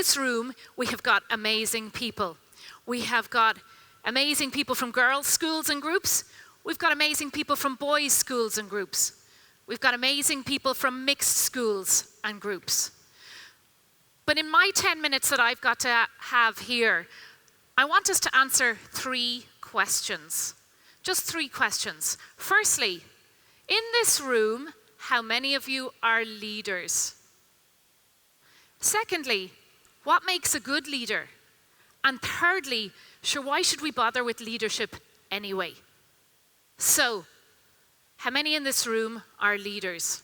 this room, we have got amazing people. We have got amazing people from girls' schools and groups. We've got amazing people from boys' schools and groups. We've got amazing people from mixed schools and groups. But in my 10 minutes that I've got to have here, I want us to answer 3 questions. Just 3 questions. Firstly, in this room, how many of you are leaders? Secondly, what makes a good leader? And thirdly, why should we bother with leadership anyway? So, how many in this room are leaders?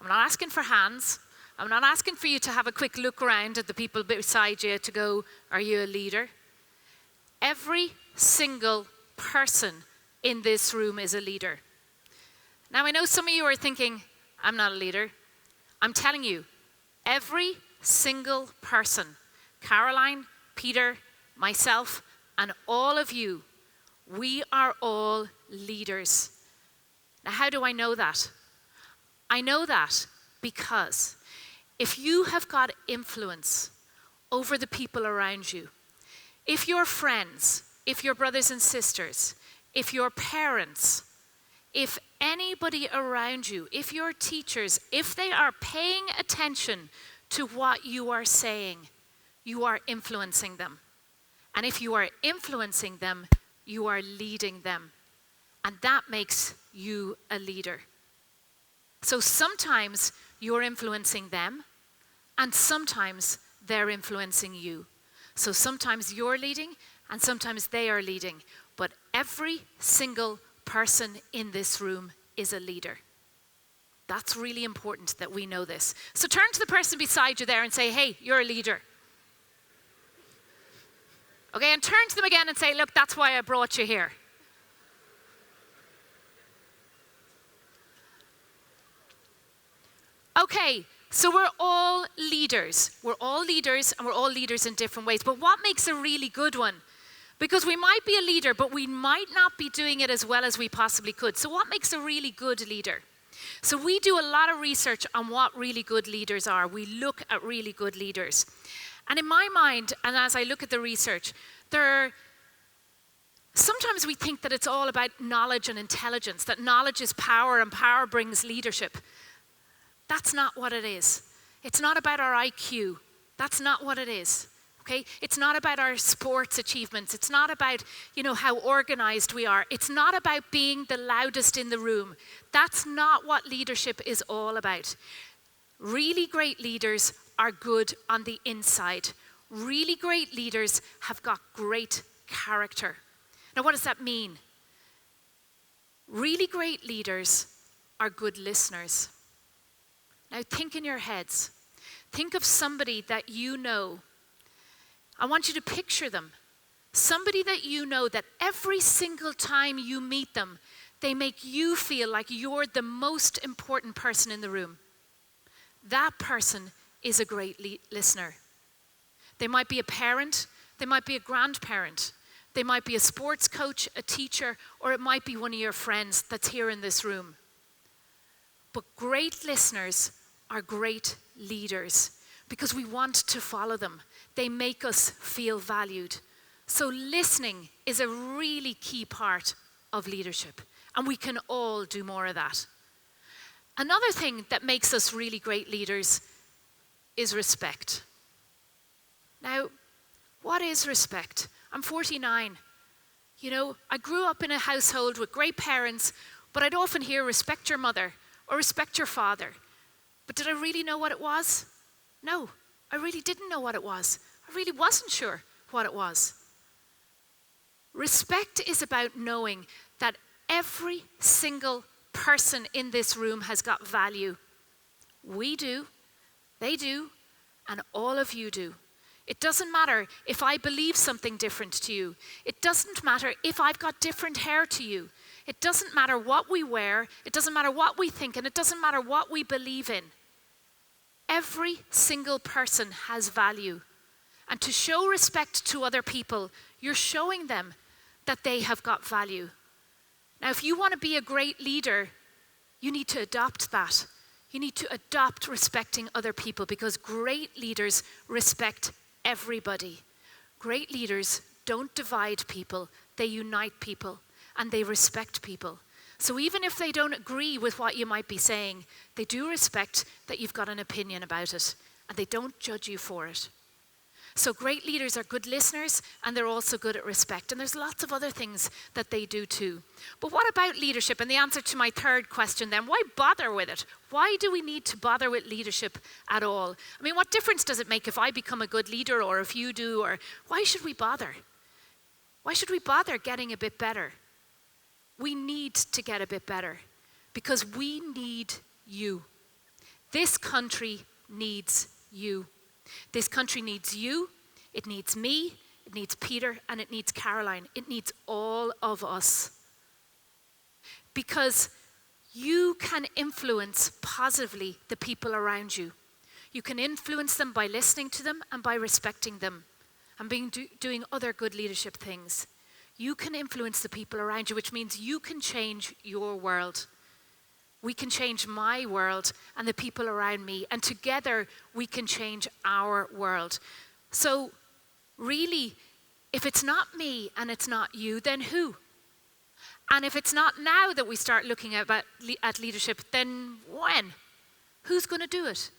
I'm not asking for hands. I'm not asking for you to have a quick look around at the people beside you to go, are you a leader? Every single person in this room is a leader. Now, I know some of you are thinking, I'm not a leader. I'm telling you, every single person, Caroline, Peter, myself, and all of you, we are all leaders. Now, how do I know that? I know that because if you have got influence over the people around you, if your friends, if your brothers and sisters, if your parents, if anybody around you, if your teachers, if they are paying attention to what you are saying, you are influencing them. And if you are influencing them, you are leading them. And that makes you a leader. So sometimes you're influencing them, and sometimes they're influencing you. So sometimes you're leading, and sometimes they are leading. But every single person in this room is a leader. That's really important that we know this. So turn to the person beside you there and say, hey, you're a leader. Okay, and turn to them again and say, look, that's why I brought you here. Okay, so we're all leaders. We're all leaders, and we're all leaders in different ways. But what makes a really good one? Because we might be a leader, but we might not be doing it as well as we possibly could. So what makes a really good leader? So we do a lot of research on what really good leaders are. We look at really good leaders. And in my mind, and as I look at the research, sometimes we think that it's all about knowledge and intelligence, that knowledge is power and power brings leadership. That's not what it is. It's not about our IQ. That's not what it is. Okay? It's not about our sports achievements. It's not about, how organized we are. It's not about being the loudest in the room. That's not what leadership is all about. Really great leaders are good on the inside. Really great leaders have got great character. Now, what does that mean? Really great leaders are good listeners. Now, think in your heads. Think of somebody that you know. I want you to picture them. Somebody that you know that every single time you meet them, they make you feel like you're the most important person in the room. That person is a great listener. They might be a parent, they might be a grandparent, they might be a sports coach, a teacher, or it might be one of your friends that's here in this room. But great listeners are great leaders because we want to follow them. They make us feel valued. So listening is a really key part of leadership, and we can all do more of that. Another thing that makes us really great leaders is respect. Now, what is respect? I'm 49. I grew up in a household with great parents, but I'd often hear respect your mother or respect your father. But did I really know what it was? No, I really didn't know what it was. I really wasn't sure what it was. Respect is about knowing that every single person in this room has got value. We do, they do, and all of you do. It doesn't matter if I believe something different to you. It doesn't matter if I've got different hair to you. It doesn't matter what we wear. It doesn't matter what we think, and it doesn't matter what we believe in. Every single person has value. And to show respect to other people, you're showing them that they have got value. Now, if you want to be a great leader, you need to adopt that. You need to adopt respecting other people, because great leaders respect everybody. Great leaders don't divide people, they unite people, and they respect people. So even if they don't agree with what you might be saying, they do respect that you've got an opinion about it, and they don't judge you for it. So great leaders are good listeners, and they're also good at respect. And there's lots of other things that they do too. But what about leadership? And the answer to my third question then, why bother with it? Why do we need to bother with leadership at all? I mean, what difference does it make if I become a good leader or if you do? Or why should we bother? Why should we bother getting a bit better? We need to get a bit better because we need you. This country needs you. This country needs you, it needs me, it needs Peter, and it needs Caroline. It needs all of us. Because you can influence positively the people around you. You can influence them by listening to them and by respecting them and doing other good leadership things. You can influence the people around you, which means you can change your world. We can change my world and the people around me, and together we can change our world. So really, if it's not me and it's not you, then who? And if it's not now that we start looking at leadership, then when? Who's going to do it?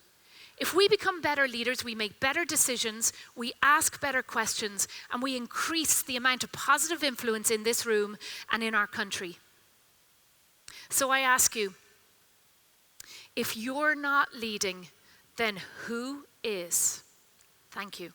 If we become better leaders, we make better decisions, we ask better questions, and we increase the amount of positive influence in this room and in our country. So I ask you, if you're not leading, then who is? Thank you.